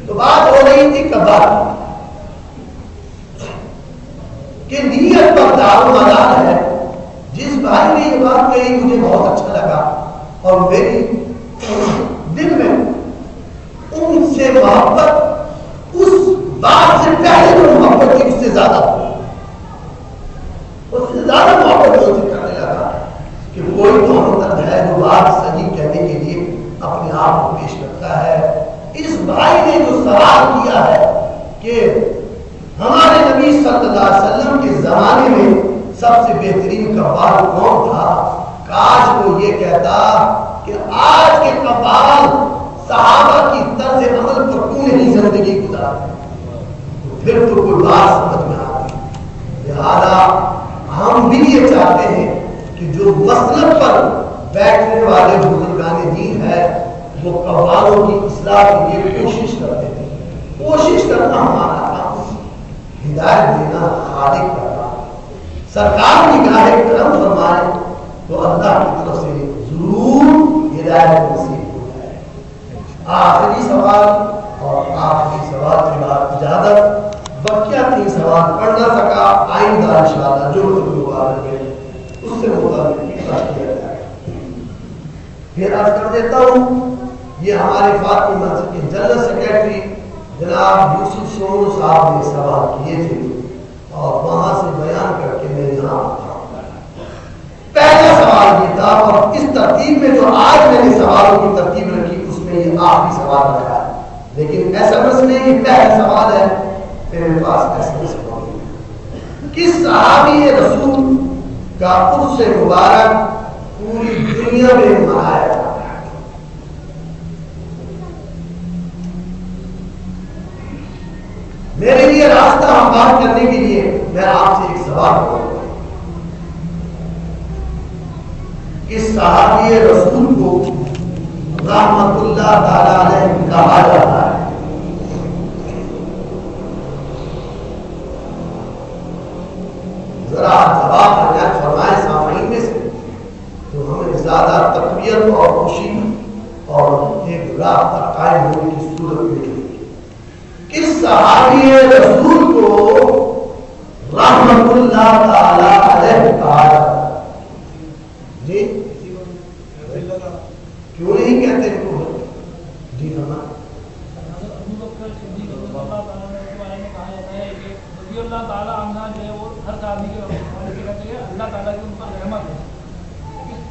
تو بات ہو رہی تھی کباب کہ نیت پر دار و مدار ہے. جس بھائی نے یہ بات کہی مجھے بہت اچھا لگا اور میری دل میں ان سے محبت اس بات سے پہلے جو محبت تھی اس سے زیادہ محبت ان سے کرنے لگا کہ کوئی تو ہمدرد ہے جو بات صحیح کہنے کے لیے اپنے آپ کو پیش کرتا ہے. اس بھائی نے جو سوال کیا ہے کہ ہمارے نبی صلی اللہ علیہ وسلم کے زمانے میں سب سے بہترین قوال کون تھا, کاش وہ یہ کہتا کہ آج کے قوال صحابہ کی طرز عمل پر کیوں نہیں زندگی گزارتے, پھر تو کوئی بات سمجھ میں آتی. لہذا ہم بھی یہ چاہتے ہیں کہ جو مسلک پر بیٹھنے والے بزرگان دین ہے وہ قوالوں کی اصلاح کے لیے کوشش کرتے ہیں. کوشش کرنا ہمارا کام, ہدایت دینا خالق کا کام. سرکار نگاہ کرم فرمائے تو اللہ کی طرف سے ضرور ہدایت نصیب ہو جائے. آخری سوال اور آخری سوال کے بعد اجازت. بقیہ 3 سوال پڑھ نہ سکا, آئندہ انشاءاللہ جو مبارک ہے اس سے متعلق کیا جائے. پھر عرض کر دیتا ہوں یہ ہمارے فاطمی مسجد کے جنرل سیکرٹری جناب یوسف سور صاحب نے سوال کیے تھے اور وہاں سے بیان کر کے میں یہاں آتا ہوں. پہلا سوال یہ تھا اور اس ترتیب میں جو آج میں نے سوالوں کی ترتیب رکھی اس میں یہ آخری سوال رکھا ہے, لیکن SMS میں یہ پہلا سوال ہے. میرے پاس SMS کس صحابی رسول کا عرس مبارک پوری دنیا میں منایا جاتا ہے؟ میرے لیے راستہ ہموار کرنے کے لیے میں آپ سے ایک سوال کروں گا. کس صحابی رسول کو رحمت اللہ تعالی علیہ کہا جاتا ہے؟ ذرا جواب عنایت فرمائیں سامعین میں سے تو ہمیں زیادہ تقویت اور خوشی اور ایک رابطہ قائم ہونے کی صورت ملے گی. کس صحابی رسول کو رحمت اللہ تعالی علیہ کہا جاتا ہے؟ جی کیوں نہیں کہتے ان کو؟ جی فرمائیں. اللہ تعالیٰ عنہ جو ہے وہ ہر صحابی کے حوالے سے کہتے ہیں اللہ تعالیٰ کی ان پر رحمت ہے,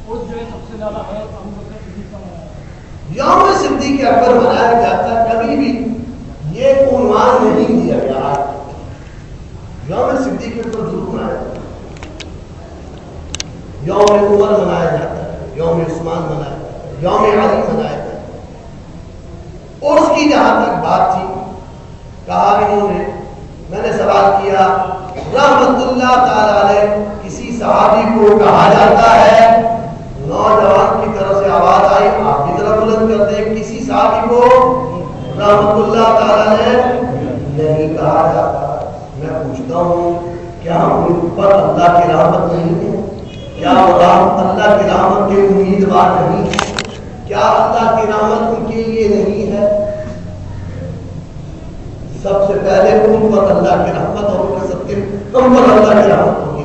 اس جو ہے سب سے زیادہ ہے ابو بکر صدیق کا منایا. یوم صدیق اکبر منایا جاتا ہے, کبھی بھی یہ عنوان نہیں دیا گیا. یوم صدیق اکبر ضرور منایا جاتا ہے, یوم عمر منایا جاتا ہے, یوم عثمان منایا جاتا ہے, یوم علی منایا جاتا ہے. اور اس کی جہاں تک بات تھی, کہا انہوں نے, میں نے سوال کیا رحمت اللہ تعالی علیہ کسی صحابی کو کہا جاتا ہے؟ نوجوان کی طرف سے آواز آئی, آپ کی طرف بلند کر دیں, کسی صحابی کو رحمت اللہ تعالی علیہ نہیں کہا جاتا. میں پوچھتا ہوں کیا ان پر اللہ کی رحمت نہیں ہے؟ کیا وہ اللہ کی رحمت کے امیدوار نہیں ہے؟ کیا اللہ کی رحمت ان کے لیے نہیں ہے؟ سب سے پہلے ان پر اللہ کی رحمت اور ان کے سب کے کم پر اللہ کی رحمت ہوگی.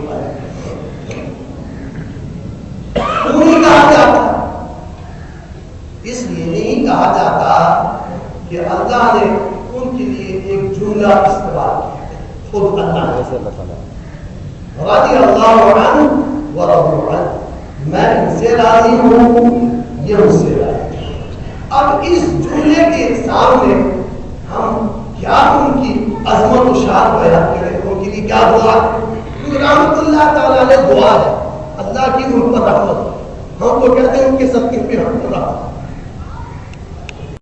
نہیں کہا جاتا, اس لیے نہیں کہا جاتا کہ اللہ نے ان کے لیے ایک جملہ استعمال کیا, خود اللہ نے رضی اللہ عنہ ورضوا عنہ, میں ان سے راضی ہوں یہ مجھ سے راضی ہے. اب اس جملے کے سامنے ہم کیا ان کی عظمت و شان بیان کریں, ان کے لیے کیا دعا کریں؟ کیونکہ رحمت اللہ تعالیٰ نے دعا ہے, اللہ کی ان پر رحمت. ہم تو کہتے ہیں ان کے سب کے پہ ہم پر رحمت.